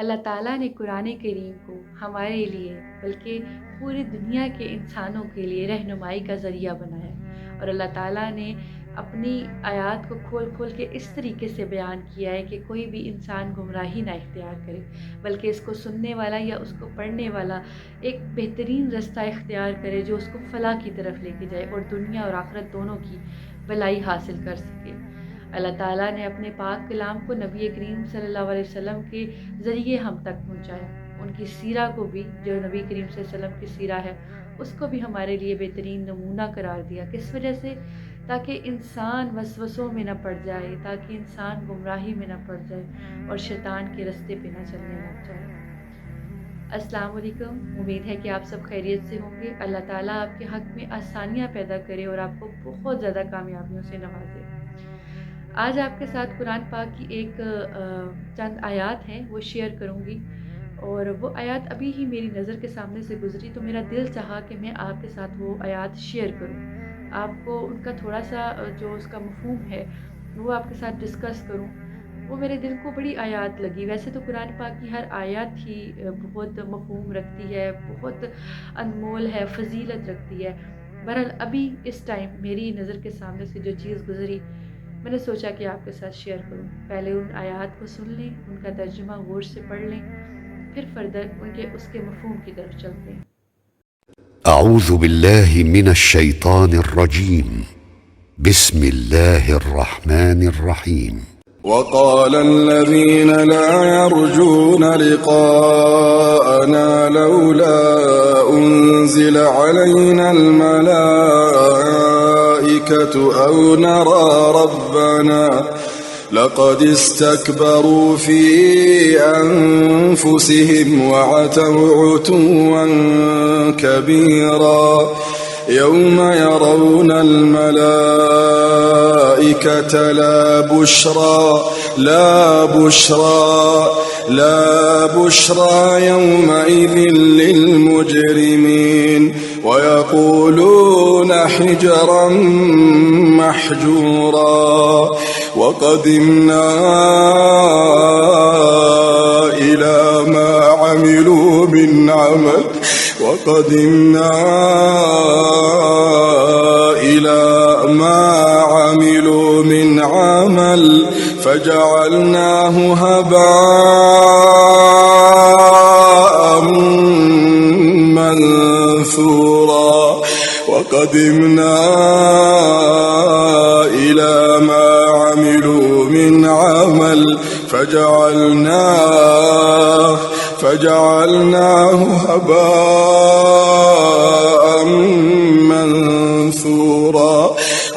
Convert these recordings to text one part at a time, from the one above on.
اللہ تعالیٰ نے قرآن کریم کو ہمارے لیے بلکہ پوری دنیا کے انسانوں کے لیے رہنمائی کا ذریعہ بنایا، اور اللہ تعالیٰ نے اپنی آیات کو کھول کھول کے اس طریقے سے بیان کیا ہے کہ کوئی بھی انسان گمراہی نہ اختیار کرے، بلکہ اس کو سننے والا یا اس کو پڑھنے والا ایک بہترین رستہ اختیار کرے جو اس کو فلاح کی طرف لے کے جائے اور دنیا اور آخرت دونوں کی بھلائی حاصل کر سکے۔ اللہ تعالیٰ نے اپنے پاک کلام کو نبی کریم صلی اللہ علیہ وسلم کے ذریعے ہم تک پہنچایا، ان کی سیرہ کو بھی، جو نبی کریم صلی اللہ علیہ وسلم کی سیرہ ہے، اس کو بھی ہمارے لیے بہترین نمونہ قرار دیا۔ کس وجہ سے؟ تاکہ انسان وسوسوں میں نہ پڑ جائے، تاکہ انسان گمراہی میں نہ پڑ جائے اور شیطان کے رستے پہ نہ چلنے لگ جائے۔ السلام علیکم، امید ہے کہ آپ سب خیریت سے ہوں گے۔ اللہ تعالیٰ آپ کے حق میں آسانیاں پیدا کرے اور آپ کو بہت زیادہ کامیابیوں سے نوازے۔ آج آپ کے ساتھ قرآن پاک کی ایک چند آیات ہیں، وہ شیئر کروں گی، اور وہ آیات ابھی ہی میری نظر کے سامنے سے گزری تو میرا دل چاہا کہ میں آپ کے ساتھ وہ آیات شیئر کروں، آپ کو ان کا تھوڑا سا جو اس کا مفہوم ہے وہ آپ کے ساتھ ڈسکس کروں۔ وہ میرے دل کو بڑی آیات لگی۔ ویسے تو قرآن پاک کی ہر آیات ہی بہت مفہوم رکھتی ہے، بہت انمول ہے، فضیلت رکھتی ہے۔ بہرحال ابھی اس ٹائم میری نظر کے سامنے سے جو چیز گزری، میں نے سوچا کہ آپ کے ساتھ شیئر کروں۔ پہلے ان آیات کو سن لیں، ان کا ترجمہ غور سے پڑھ لیں، پھر فردر ان کے اس کے مفہوم کی طرف چلتے ہیں۔ اعوذ باللہ من الشیطان الرجیم، بسم اللہ الرحمن الرحیم۔ وقال الذين لا يرجون لقاءنا لولا أنزل علينا الملائكة أو نرى ربنا لقد استكبروا في أنفسهم وعتوا عتوا كبيرا يوم يرون الملائكة لا بشرى يومئذ للمجرمين ويقولون حجرا محجورا وقدمنا إلى ما عملوا من عمل فجعلناه هباء منثورا وقدمنا إلى ما عملوا من عمل فجعلناه هباء منثورا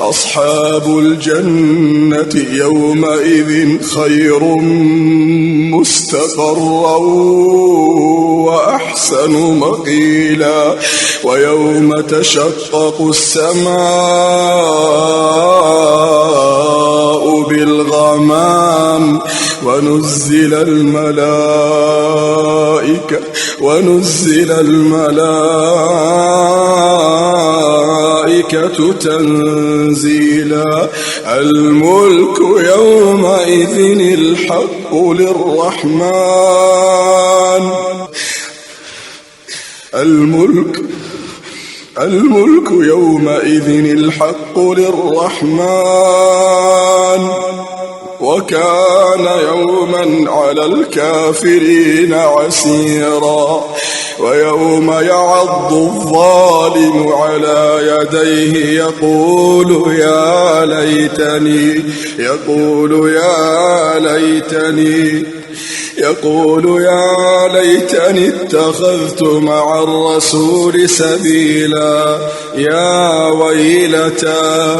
أصحاب الجنة يومئذ خير مستقرا وأحسن مقيلا ويوم تشقق السماء بالغمام ونزل الملائكة تنزيلا الملك يومئذ الحق للرحمن الملك يومئذ الحق للرحمن وكان يوما على الكافرين عسيرا ويوم يعض الظالم على يديه يقول يا ليتني اتخذت مع الرسول سبيلا يا ويلتى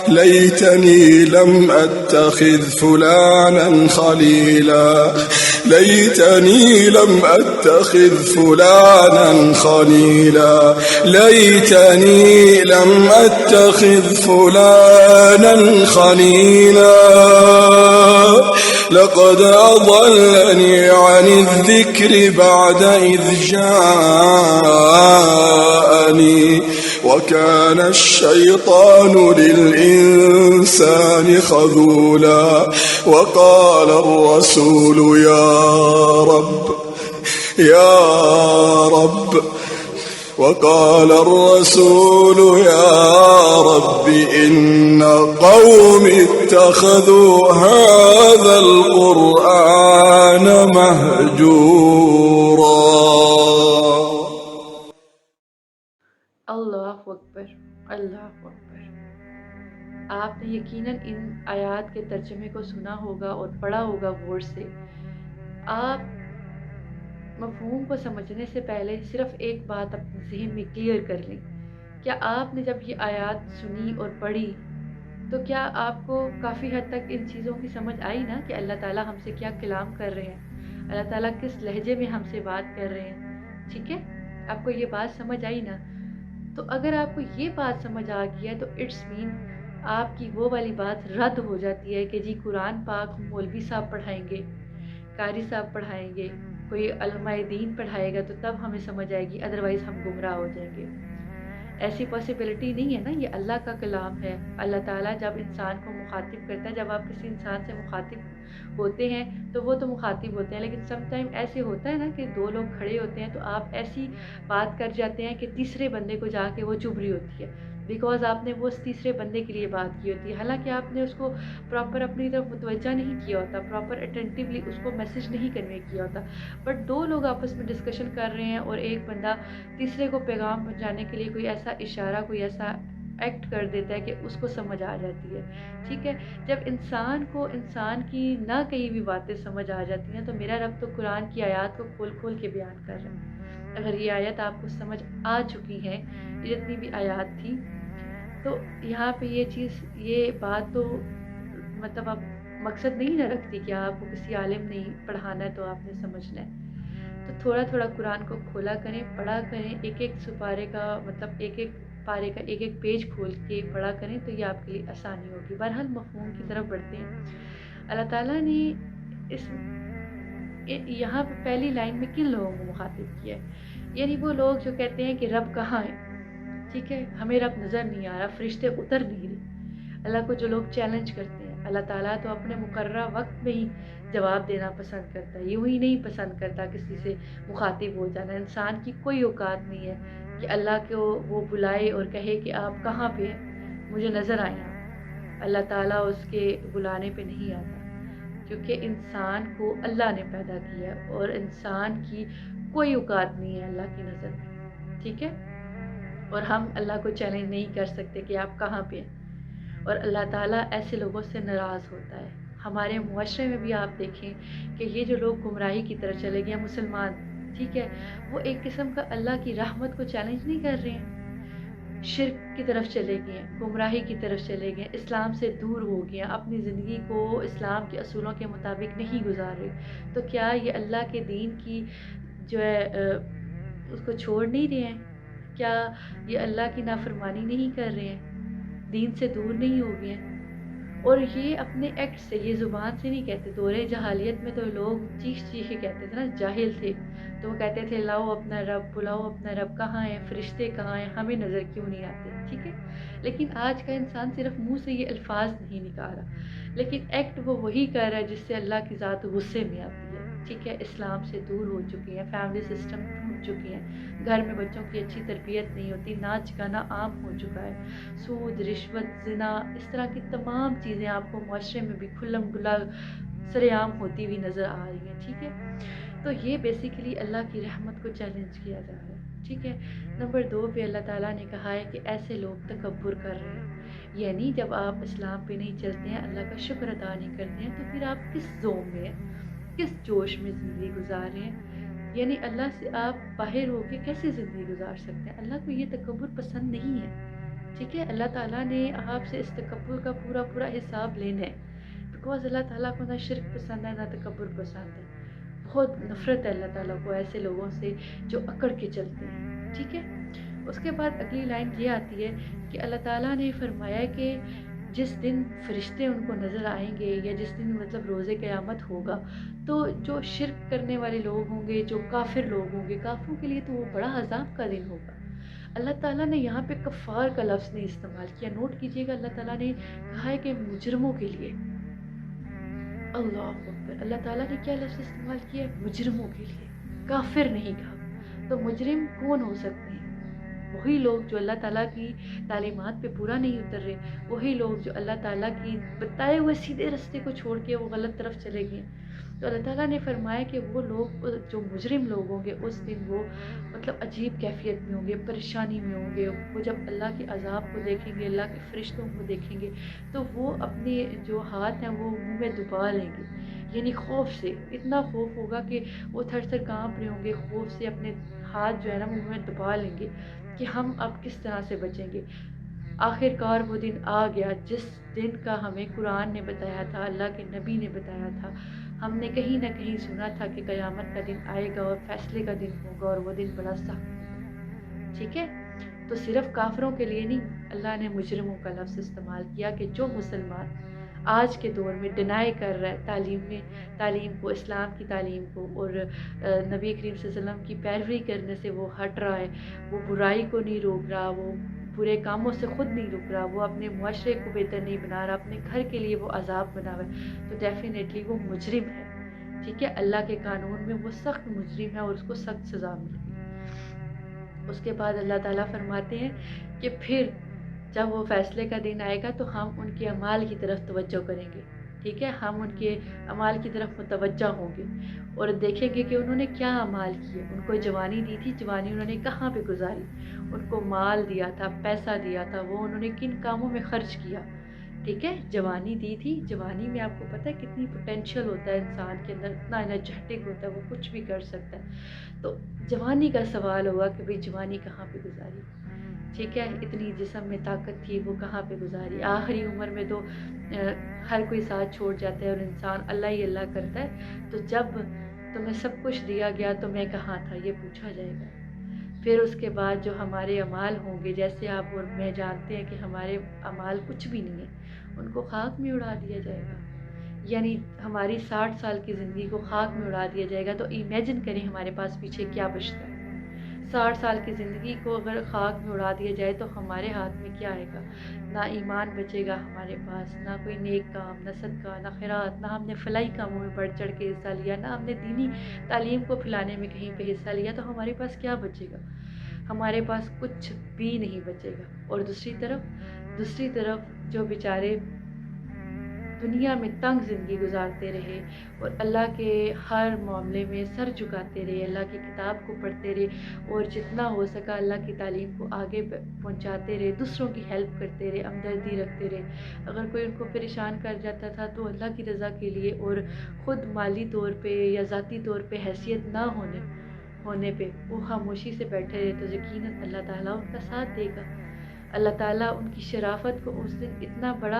ليتني لم أتخذ فلانا خليلا ليتني لم أتخذ فلانا خليلا لقد أضلني عن الذكر بعد إذ جاءني وكان الشيطان للإنسان خذولا وقال الرسول يا رب إن قوم اتخذوا هذا القرآن مهجورا. اللہ اکبر، اللہ اکبر. آپ نے یقیناً ان آیات کے ترجمے کو سنا ہوگا اور پڑھا ہوگا غور سے. آپ مفہوم کو سمجھنے سے پہلے صرف ایک بات اپنے ذہن میں کلیئر کر لیں. کیا آپ نے جب یہ آیات سنی اور پڑھی تو کیا آپ کو کافی حد تک ان چیزوں کی سمجھ آئی نا کہ اللہ تعالیٰ ہم سے کیا کلام کر رہے ہیں، اللہ تعالیٰ کس لہجے میں ہم سے بات کر رہے ہیں؟ ٹھیک ہے، آپ کو یہ بات سمجھ آئی نا؟ تو اگر آپ کو یہ بات سمجھ آ گئی ہے تو اٹس مین آپ کی وہ والی بات رد ہو جاتی ہے کہ جی قرآن پاک مولوی صاحب پڑھائیں گے، قاری صاحب پڑھائیں گے، کوئی علماء دین پڑھائے گا تو تب ہمیں سمجھ آئے گی، ادروائز ہم گمراہ ہو جائیں گے. ایسی پاسبلٹی نہیں ہے نا. یہ اللہ کا کلام ہے. اللہ تعالیٰ جب انسان کو مخاطب کرتا ہے، جب آپ کسی انسان سے مخاطب ہوتے ہیں تو وہ تو مخاطب ہوتے ہیں، لیکن سم ٹائم ایسے ہوتا ہے نا کہ دو لوگ کھڑے ہوتے ہیں تو آپ ایسی بات کر جاتے ہیں کہ تیسرے بندے کو جا کے وہ چبھ رہی ہوتی ہے، بیکاز آپ نے وہ اس تیسرے بندے کے لیے بات کی ہوتی ہے، حالانکہ آپ نے اس کو پراپر اپنی طرف متوجہ نہیں کیا ہوتا، پراپر اٹینٹیولی اس کو میسج نہیں کنوے کیا ہوتا. بٹ دو لوگ آپس میں ڈسکشن کر رہے ہیں اور ایک بندہ تیسرے کو پیغام پہنچانے کے لیے کوئی ایسا اشارہ، کوئی ایسا ایکٹ کر دیتا ہے کہ اس کو سمجھ آ جاتی ہے. ٹھیک ہے، جب انسان کو انسان کی نہ کہیں بھی باتیں سمجھ آ جاتی ہیں تو میرا رب تو قرآن کی آیات کو کھول کھول کے بیان کر رہا ہے. اگر یہ آیت آپ کو سمجھ آ چکی ہے، جتنی بھی آیات تھی، تو یہاں پہ یہ بات تو مطلب اب مقصد نہیں نہ رکھتی کہ آپ کو کسی عالم نے پڑھانا ہے تو آپ نے سمجھنا ہے. تو تھوڑا تھوڑا قرآن کو کھولا کریں، پڑھا کریں، ایک ایک سپارے کا مطلب ایک ایک پارے کا ایک ایک پیج کھول کے پڑھا کریں تو یہ آپ کے لیے آسانی ہوگی. بہرحال مفہوم کی طرف بڑھتے ہیں. اللہ تعالیٰ نے یہاں پہ پہلی لائن میں کن لوگوں کو مخاطب کیا ہے؟ یعنی وہ لوگ جو کہتے ہیں کہ رب کہاں ہے. ٹھیک ہے، ہمیں رب نظر نہیں آ رہا، فرشتے اتر نہیں رہے. اللہ کو جو لوگ چیلنج کرتے ہیں، اللہ تعالیٰ تو اپنے مقررہ وقت میں ہی جواب دینا پسند کرتا ہے، یوں ہی نہیں پسند کرتا کسی سے مخاطب ہو جانا. انسان کی کوئی اوقات نہیں ہے کہ اللہ کو وہ بلائے اور کہے کہ آپ کہاں پہ ہیں، مجھے نظر آئیں آپ. اللہ تعالیٰ اس کے بلانے پہ نہیں آتا، کیونکہ انسان کو اللہ نے پیدا کیا اور انسان کی کوئی اوقات نہیں ہے اللہ کی نظر میں. ٹھیک ہے، اور ہم اللہ کو چیلنج نہیں کر سکتے کہ آپ کہاں پہ ہیں. اور اللہ تعالیٰ ایسے لوگوں سے ناراض ہوتا ہے. ہمارے معاشرے میں بھی آپ دیکھیں کہ یہ جو لوگ گمراہی کی طرف چلے گئے ہیں، مسلمان، ٹھیک ہے، وہ ایک قسم کا اللہ کی رحمت کو چیلنج نہیں کر رہے ہیں، شرک کی طرف چلے گئے ہیں، گمراہی کی طرف چلے گئے ہیں، اسلام سے دور ہو گئے ہیں، اپنی زندگی کو اسلام کے اصولوں کے مطابق نہیں گزار رہے. تو کیا یہ اللہ کے دین کی جو ہے اس کو چھوڑ نہیں رہے ہیں؟ کیا یہ اللہ کی نافرمانی نہیں کر رہے ہیں، دین سے دور نہیں ہو گئے ہیں؟ اور یہ اپنے ایکٹ سے، یہ زبان سے نہیں کہتے. دور جہالیت میں تو لوگ چیخ چیخ کے کہتے تھے نا، جاہل تھے تو وہ کہتے تھے لاؤ اپنا رب، بلاؤ اپنا رب، کہاں ہے، فرشتے کہاں ہیں، ہمیں نظر کیوں نہیں آتے. ٹھیک ہے، لیکن آج کا انسان صرف منہ سے یہ الفاظ نہیں نکال رہا، لیکن ایکٹ وہ وہی کر رہا ہے جس سے اللہ کی ذات غصے میں آتی ہے. ٹھیک ہے، اسلام سے دور ہو چکی ہیں، فیملی سسٹم ٹوٹ چکی ہیں، گھر میں بچوں کی اچھی تربیت نہیں ہوتی، ناچ گانا عام ہو چکا ہے، سود، رشوت، زنا، اس طرح کی تمام چیزیں آپ کو معاشرے میں بھی کھلم کھلا سر عام ہوتی ہوئی نظر آ رہی ہیں. ٹھیک ہے، تو یہ بیسیکلی اللہ کی رحمت کو چیلنج کیا جا رہا ہے. ٹھیک ہے، نمبر 2 پہ اللہ تعالیٰ نے کہا ہے کہ ایسے لوگ تکبر کر رہے ہیں. یعنی جب آپ اسلام پہ نہیں چلتے ہیں، اللہ کا شکر ادا نہیں کرتے ہیں، تو پھر آپ کس زوم میں ہیں، کس جوش میں زندگی گزار رہے ہیں؟ یعنی اللہ سے آپ باہر ہو کے کیسے زندگی گزار سکتے ہیں؟ اللہ کو یہ تکبر پسند نہیں ہے. ٹھیک ہے، اللہ تعالیٰ نے آپ سے اس تکبر کا پورا حساب لینا ہے، بیکاز اللہ تعالیٰ کو نہ شرک پسند ہے نہ تکبر پسند ہے. بہت نفرت ہے اللہ تعالیٰ کو ایسے لوگوں سے جو اکڑ کے چلتے ہیں. ٹھیک ہے، اس کے بعد اگلی لائن یہ آتی ہے کہ اللہ تعالیٰ نے فرمایا کہ جس دن فرشتے ان کو نظر آئیں گے یا جس دن مطلب روز قیامت ہوگا تو جو شرک کرنے والے لوگ ہوں گے، جو کافر لوگ ہوں گے، کافروں کے لیے تو وہ بڑا عذاب کا دن ہوگا. اللہ تعالیٰ نے یہاں پہ کفار کا لفظ نہیں استعمال کیا. نوٹ کیجئے گا, اللہ تعالیٰ نے کہا ہے کہ مجرموں کے لیے. اللہ اکبر, اللہ تعالیٰ نے کیا لفظ استعمال کیا ہے؟ مجرموں کے لیے, کافر نہیں کہا. تو مجرم کون ہو سکتے ہیں؟ وہی لوگ جو اللہ تعالیٰ کی تعلیمات پہ پورا نہیں اتر رہے, وہی لوگ جو اللہ تعالیٰ کی بتائے ہوئے سیدھے راستے کو چھوڑ کے وہ غلط طرف چلے گئے. تو اللہ تعالیٰ نے فرمایا کہ وہ لوگ جو مجرم لوگ ہوں گے اس دن وہ مطلب عجیب کیفیت میں ہوں گے, پریشانی میں ہوں گے. وہ جب اللہ کے عذاب کو دیکھیں گے, اللہ کے فرشتوں کو دیکھیں گے, تو وہ اپنے جو ہاتھ ہیں وہ منہ میں دبا لیں گے, یعنی خوف سے. اتنا خوف ہوگا کہ وہ تھر تھر کانپ رہے ہوں گے, خوف سے اپنے ہاتھ جو ہے نا منہ میں دبا لیں گے کہ ہم اب کس طرح سے بچیں گے. آخر کار وہ دن آ گیا جس دن کا ہمیں قرآن نے بتایا تھا, اللہ کے نبی نے بتایا تھا. ہم نے کہیں نہ کہیں سنا تھا کہ قیامت کا دن آئے گا اور فیصلے کا دن ہوگا, اور وہ دن بڑا سخت ہوگا. ٹھیک ہے, تو صرف کافروں کے لیے نہیں, اللہ نے مجرموں کا لفظ استعمال کیا کہ جو مسلمان آج کے دور میں ڈینائی کر رہا ہے تعلیم کو, اسلام کی تعلیم کو, اور نبی کریم صلی اللہ علیہ وسلم کی پیروی کرنے سے وہ ہٹ رہا ہے, وہ برائی کو نہیں روک رہا, وہ برے کاموں سے خود نہیں رک رہا, وہ اپنے معاشرے کو بہتر نہیں بنا رہا, اپنے گھر کے لیے وہ عذاب بنا ہوا ہے, تو ڈیفینیٹلی وہ مجرم ہے. ٹھیک ہے, اللہ کے قانون میں وہ سخت مجرم ہے اور اس کو سخت سزا ملے گی. اس کے بعد اللہ تعالیٰ فرماتے ہیں کہ پھر جب وہ فیصلے کا دن آئے گا تو ہم ان کے اعمال کی طرف توجہ کریں گے. ٹھیک ہے, ہم ان کے اعمال کی طرف متوجہ ہوں گے اور دیکھیں گے کہ انہوں نے کیا اعمال کیے. ان کو جوانی دی تھی, جوانی انہوں نے کہاں پہ گزاری, ان کو مال دیا تھا, پیسہ دیا تھا, وہ انہوں نے کن کاموں میں خرچ کیا. ٹھیک ہے, جوانی دی تھی, جوانی میں آپ کو پتہ ہے کتنی پوٹینشیل ہوتا ہے انسان کے اندر, اتنا انرجیٹک ہوتا ہے, وہ کچھ بھی کر سکتا ہے. تو جوانی کا سوال ہوگا کہ بھئی جوانی کہاں پہ گزاری. ٹھیک ہے, اتنی جسم میں طاقت تھی, وہ کہاں پہ گزاری. آخری عمر میں تو ہر کوئی ساتھ چھوڑ جاتا ہے اور انسان اللہ ہی اللہ کرتا ہے. تو جب تمہیں سب کچھ دیا گیا تو میں کہاں تھا, یہ پوچھا جائے گا. پھر اس کے بعد جو ہمارے اعمال ہوں گے, جیسے آپ اور میں جانتے ہیں کہ ہمارے اعمال کچھ بھی نہیں ہیں, ان کو خاک میں اڑا دیا جائے گا. یعنی ہماری 60 سال کی زندگی کو خاک میں اڑا دیا جائے گا. تو امیجن کریں ہمارے پاس پیچھے کیا بچتا ہے. 60 سال کی زندگی کو اگر خاک میں اڑا دیا جائے تو ہمارے ہاتھ میں کیا آئے گا؟ نہ ایمان بچے گا ہمارے پاس, نہ کوئی نیک کام, نہ صدقہ, نہ خیرات, نہ ہم نے فلاحی کاموں میں بڑھ چڑھ کے حصہ لیا, نہ ہم نے دینی تعلیم کو پھیلانے میں کہیں پہ حصہ لیا. تو ہمارے پاس کیا بچے گا؟ ہمارے پاس کچھ بھی نہیں بچے گا. اور دوسری طرف جو بیچارے دنیا میں تنگ زندگی گزارتے رہے اور اللہ کے ہر معاملے میں سر جھکاتے رہے, اللہ کی کتاب کو پڑھتے رہے اور جتنا ہو سکا اللہ کی تعلیم کو آگے پہنچاتے رہے, دوسروں کی ہیلپ کرتے رہے, ہمدردی رکھتے رہے. اگر کوئی ان کو پریشان کر جاتا تھا تو اللہ کی رضا کے لیے اور خود مالی طور پہ یا ذاتی طور پہ حیثیت نہ ہونے پہ وہ خاموشی سے بیٹھے رہے, تو یقیناً اللہ تعالیٰ ان کا ساتھ دے گا. اللہ تعالیٰ ان کی شرافت کو اس دن اتنا بڑا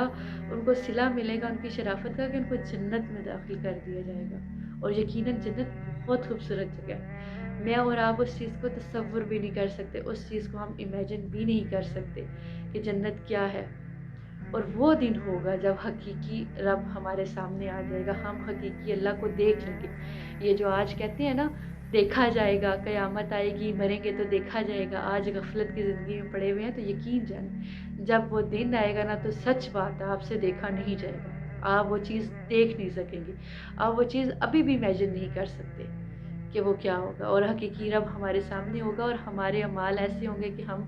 ان کو صلہ ملے گا ان کی شرافت کا کہ ان کو جنت میں داخل کر دیا جائے گا. اور یقیناً جنت بہت خوبصورت جگہ ہے. میں اور آپ اس چیز کو تصور بھی نہیں کر سکتے, اس چیز کو ہم امیجن بھی نہیں کر سکتے کہ جنت کیا ہے. اور وہ دن ہوگا جب حقیقی رب ہمارے سامنے آ جائے گا, ہم حقیقی اللہ کو دیکھ لیں گے. یہ جو آج کہتے ہیں نا دیکھا جائے گا, قیامت آئے گی, مریں گے تو دیکھا جائے گا, آج غفلت کی زندگی میں پڑے ہوئے ہیں, تو یقین جانیں جب وہ دن آئے گا نا تو سچ بات ہے آپ سے دیکھا نہیں جائے گا, آپ وہ چیز دیکھ نہیں سکیں گے, آپ وہ چیز ابھی بھی امیجن نہیں کر سکتے کہ وہ کیا ہوگا. اور حقیقی رب ہمارے سامنے ہوگا اور ہمارے اعمال ایسے ہوں گے کہ ہم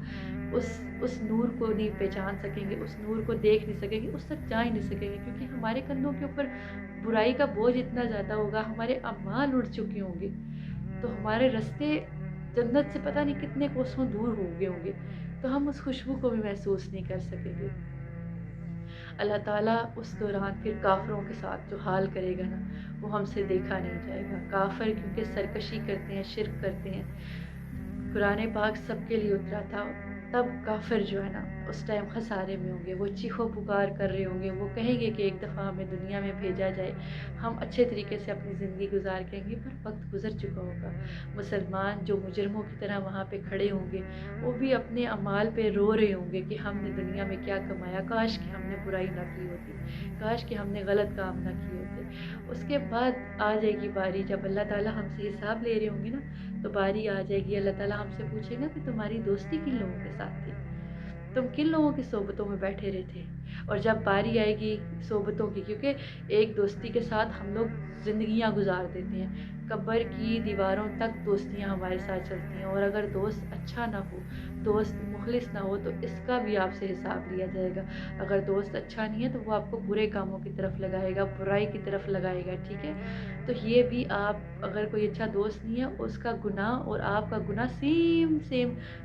اس نور کو نہیں پہچان سکیں گے, اس نور کو دیکھ نہیں سکیں گے, اس تک جا ہی نہیں سکیں گے, کیونکہ ہمارے کندھوں کے اوپر برائی کا بوجھ اتنا زیادہ ہوگا, ہمارے اعمال اڑ چکے ہوں گے, تو ہمارے راستے جنت سے پتہ نہیں کتنے کوسوں دور ہو گئے ہوں گے, تو ہم اس خوشبو کو بھی محسوس نہیں کر سکیں گے. اللہ تعالیٰ اس دوران پھر کافروں کے ساتھ جو حال کرے گا نا وہ ہم سے دیکھا نہیں جائے گا. کافر کیونکہ سرکشی کرتے ہیں, شرک کرتے ہیں, قرآن پاک سب کے لیے اترا تھا, تب کافر جو ہے نا اس ٹائم خسارے میں ہوں گے، وہ چیخو پکار کر رہے ہوں گے، وہ کہیں گے کہ ایک دفعہ ہمیں دنیا میں بھیجا جائے، ہم اچھے طریقے سے اپنی زندگی گزار کریں گے، پر وقت گزر چکا ہوگا۔ مسلمان جو مجرموں کی طرح وہاں پہ کھڑے ہوں گے، وہ بھی اپنے اعمال پہ رو رہے ہوں گے کہ ہم نے دنیا میں کیا کمایا، کاش کہ ہم نے برائی نہ کی ہوتی، کاش کہ ہم نے غلط کام نہ کیے ہوتے۔ اس کے بعد آ جائے گی باری، جب اللہ تعالیٰ ہم سے حساب لے رہے ہوں گے نا، تو باری آ جائے گی، اللہ تعالیٰ ہم سے پوچھے گا کہ تمہاری دوستی کن لوگوں کے ساتھ تھی، تم کن لوگوں کی صحبتوں میں بیٹھے رہتے۔ اور جب باری آئے گی صحبتوں کی، کیونکہ ایک دوستی کے ساتھ ہم لوگ زندگیاں گزار دیتے ہیں، قبر کی دیواروں تک دوستیاں ہمارے ساتھ چلتی ہیں، اور اگر دوست اچھا نہ ہو، دوست مخلص نہ ہو، تو اس کا بھی آپ سے حساب لیا جائے گا۔ اگر دوست اچھا نہیں ہے تو وہ آپ کو برے کاموں کی طرف لگائے گا، برائی کی طرف لگائے گا، ٹھیک ہے؟ تو یہ بھی آپ، اگر کوئی اچھا دوست نہیں ہے، اس کا گناہ اور آپ کا گناہ سیم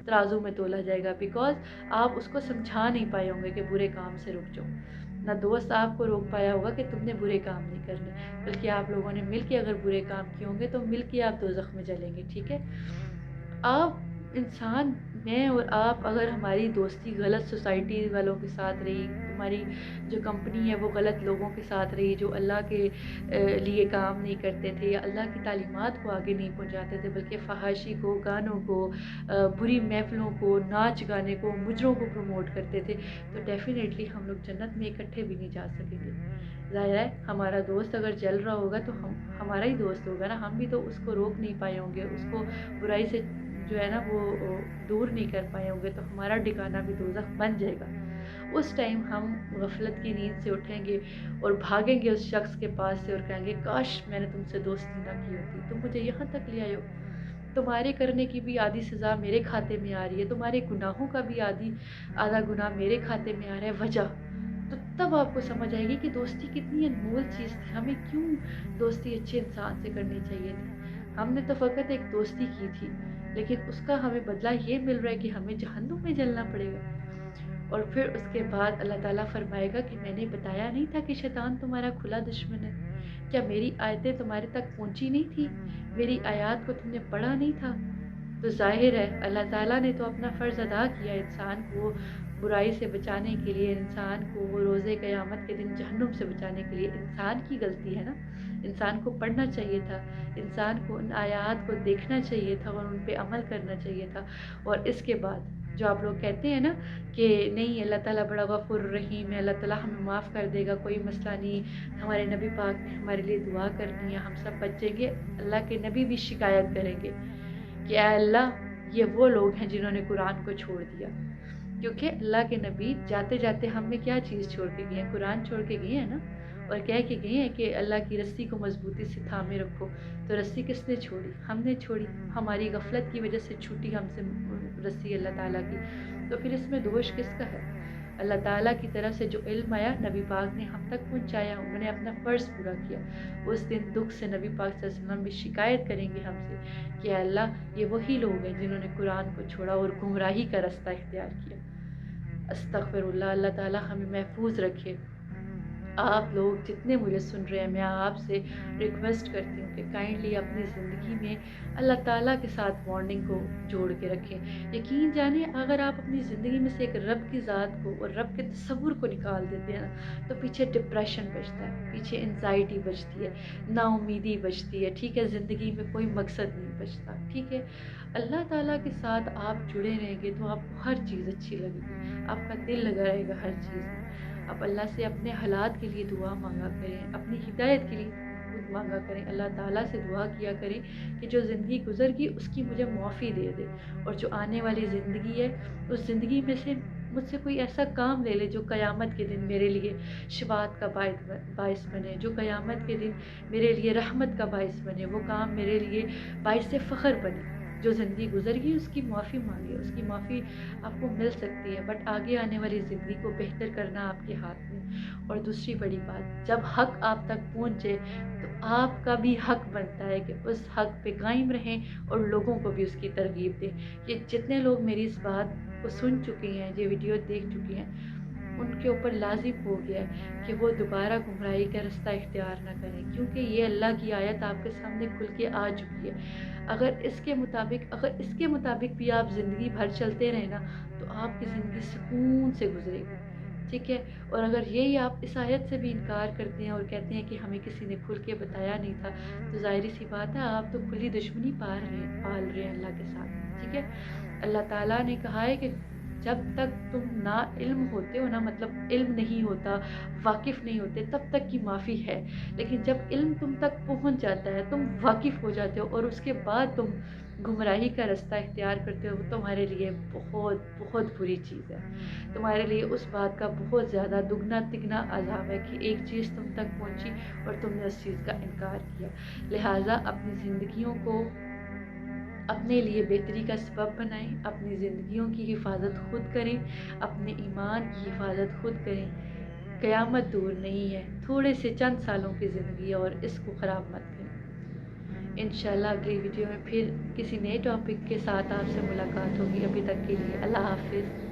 ترازو میں تولا جائے گا، بیکاز آپ اس کو سمجھا نہیں پائے ہوں گے کہ برے کام سے رک جاؤ۔ نہ دوست آپ کو روک پایا ہوگا کہ تم نے برے کام نہیں کرنے، بلکہ آپ لوگوں نے مل کے اگر برے کام کیے ہوں گے تو مل کے آپ دوزخ میں جلیں گے، ٹھیک ہے؟ آپ انسان، میں اور آپ، اگر ہماری دوستی غلط سوسائٹی والوں کے ساتھ رہی، ہماری جو کمپنی ہے وہ غلط لوگوں کے ساتھ رہی، جو اللہ کے لیے کام نہیں کرتے تھے یا اللہ کی تعلیمات کو آگے نہیں پہنچاتے تھے، بلکہ فحاشی کو، گانوں کو، بری محفلوں کو، ناچ گانے کو، مجروں کو پروموٹ کرتے تھے، تو ڈیفینیٹلی ہم لوگ جنت میں اکٹھے بھی نہیں جا سکیں گے۔ ظاہر ہے ہمارا دوست اگر جل رہا ہوگا تو ہمارا ہی دوست ہوگا نا، ہم بھی تو اس کو روک نہیں پائے ہوں گے، اس کو برائی سے جو ہے نا وہ دور نہیں کر پائے ہوں گے، تو ہمارا ٹھکانہ بھی دوزخ بن جائے گا۔ اس ٹائم ہم غفلت کی نیند سے اٹھیں گے اور بھاگیں گے اس شخص کے پاس سے اور کہیں گے کاش میں نے تم سے دوستی نہ کی ہوتی، تم مجھے یہاں تک لے آئے ہو، تمہارے کرنے کی بھی آدھی سزا میرے کھاتے میں آ رہی ہے، تمہارے گناہوں کا بھی آدھا گناہ میرے کھاتے میں آ رہا ہے، وجہ تو تب آپ کو سمجھ آئے گی کہ دوستی کتنی انمول چیز تھی، ہمیں کیوں دوستی اچھے انسان سے کرنی چاہیے تھی۔ ہم نے تو فقط ایک دوستی کی تھی، لیکن اس کا ہمیں بدلہ یہ مل رہا ہے کہ ہمیں جہنم میں جلنا پڑے گا۔ اور پھر اس کے بعد اللہ تعالیٰ فرمائے گا کہ میں نے بتایا نہیں تھا کہ شیطان تمہارا کھلا دشمن ہے، کیا میری آیتیں تمہارے تک پہنچی نہیں تھی، میری آیات کو تم نے پڑھا نہیں تھا؟ تو ظاہر ہے اللہ تعالیٰ نے تو اپنا فرض ادا کیا، انسان کو برائی سے بچانے کے لیے، انسان کو وہ روزے قیامت کے دن جہنم سے بچانے کے لیے، انسان کی غلطی ہے نا، انسان کو پڑھنا چاہیے تھا، انسان کو ان آیات کو دیکھنا چاہیے تھا اور ان پہ عمل کرنا چاہیے تھا۔ اور اس کے بعد جو آپ لوگ کہتے ہیں نا کہ نہیں اللہ تعالیٰ بڑا غفور رحیم ہے، اللہ تعالیٰ ہمیں معاف کر دے گا، کوئی مسئلہ نہیں، ہمارے نبی پاک نے ہمارے لیے دعا کرنی ہے، ہم سب بچیں گے۔ اللہ کے نبی بھی شکایت کریں گے کہ اے اللہ یہ وہ لوگ ہیں جنہوں نے قرآن کو چھوڑ دیا، کیونکہ اللہ کے نبی جاتے جاتے ہم میں کیا چیز چھوڑ کے گئے ہیں؟ قرآن چھوڑ کے گئے ہیں نا، اور کہہ کے گئے ہیں کہ اللہ کی رسی کو مضبوطی سے تھامے رکھو، تو رسی کس نے چھوڑی؟ ہم نے چھوڑی، ہماری غفلت کی وجہ سے چھوٹی ہم سے رسی اللہ تعالیٰ کی، تو پھر اس میں دوش کس کا ہے؟ اللہ تعالیٰ کی طرف سے جو علم آیا نبی پاک نے ہم تک پہنچایا، انہوں نے اپنا فرض پورا کیا۔ اس دن دکھ سے نبی پاک صلی اللہ علیہ وسلم بھی شکایت کریں گے ہم سے کہ اے اللہ یہ وہی لوگ ہیں جنہوں نے قرآن کو چھوڑا اور گمراہی کا رستہ اختیار کیا۔ استغفر اللہ، اللہ تعالیٰ ہمیں محفوظ رکھے۔ آپ لوگ جتنے مجھے سن رہے ہیں، میں آپ سے ریکویسٹ کرتی ہوں کہ کائنڈلی اپنی زندگی میں اللہ تعالیٰ کے ساتھ بانڈنگ کو جوڑ کے رکھیں۔ یقین جانیں اگر آپ اپنی زندگی میں سے ایک رب کی ذات کو اور رب کے تصور کو نکال دیتے ہیں نا، تو پیچھے ڈپریشن بچتا ہے، پیچھے انزائٹی بچتی ہے، نا امیدی بچتی ہے، ٹھیک ہے؟ زندگی میں کوئی مقصد نہیں بچتا، ٹھیک ہے؟ اللہ تعالیٰ کے ساتھ آپ جڑے رہیں گے تو آپ کو ہر چیز اچھی لگے گی، آپ کا دل لگا رہے گا ہر چیز میں۔ آپ اللہ سے اپنے حالات کے لیے دعا مانگا کریں، اپنی ہدایت کے لیے خود مانگا کریں، اللہ تعالیٰ سے دعا کیا کریں کہ جو زندگی گزر گئی اس کی مجھے معافی دے دے، اور جو آنے والی زندگی ہے اس زندگی میں سے مجھ سے کوئی ایسا کام لے لے جو قیامت کے دن میرے لیے شفاعت کا باعث بنے، جو قیامت کے دن میرے لیے رحمت کا باعث بنے، وہ کام میرے لیے باعث فخر بنے۔ جو زندگی گزر گئی اس کی معافی مانگے، اس کی معافی آپ کو مل سکتی ہے، بٹ آگے آنے والی زندگی کو بہتر کرنا آپ کے ہاتھ میں۔ اور دوسری بڑی بات، جب حق آپ تک پہنچے تو آپ کا بھی حق بنتا ہے کہ اس حق پہ قائم رہیں اور لوگوں کو بھی اس کی ترغیب دیں۔ یہ جتنے لوگ میری اس بات کو سن چکے ہیں، یہ ویڈیو دیکھ چکے ہیں، ان کے اوپر لازم ہو گیا ہے کہ وہ دوبارہ گمراہی کا رستہ اختیار نہ کریں، کیونکہ یہ اللہ کی آیت آپ کے سامنے کھل کے آ چکی ہے۔ اگر اس کے مطابق بھی آپ زندگی بھر چلتے رہیں نا تو آپ کی زندگی سکون سے گزرے گی، ٹھیک ہے؟ اور اگر یہی آپ اس آیت سے بھی انکار کرتے ہیں اور کہتے ہیں کہ ہمیں کسی نے کھل کے بتایا نہیں تھا، تو ظاہری سی بات ہے آپ تو کھلی دشمنی پال رہے ہیں اللہ کے ساتھ، ٹھیک ہے؟ اللہ تعالیٰ نے کہا ہے کہ جب تک تم نا علم ہوتے ہو نا، مطلب علم نہیں ہوتا، واقف نہیں ہوتے، تب تک کی معافی ہے، لیکن جب علم تم تک پہنچ جاتا ہے، تم واقف ہو جاتے ہو اور اس کے بعد تم گمراہی کا رستہ اختیار کرتے ہو، وہ تمہارے لیے بہت بہت بری چیز ہے۔ تمہارے لیے اس بات کا بہت زیادہ دگنا تگنا عذاب ہے کہ ایک چیز تم تک پہنچی اور تم نے اس چیز کا انکار کیا۔ لہٰذا اپنی زندگیوں کو اپنے لیے بہتری کا سبب بنائیں، اپنی زندگیوں کی حفاظت خود کریں، اپنے ایمان کی حفاظت خود کریں۔ قیامت دور نہیں ہے، تھوڑے سے چند سالوں کی زندگی ہے اور اس کو خراب مت کریں۔ انشاءاللہ اگلی ویڈیو میں پھر کسی نئے ٹاپک کے ساتھ آپ سے ملاقات ہوگی۔ ابھی تک کے لیے اللہ حافظ۔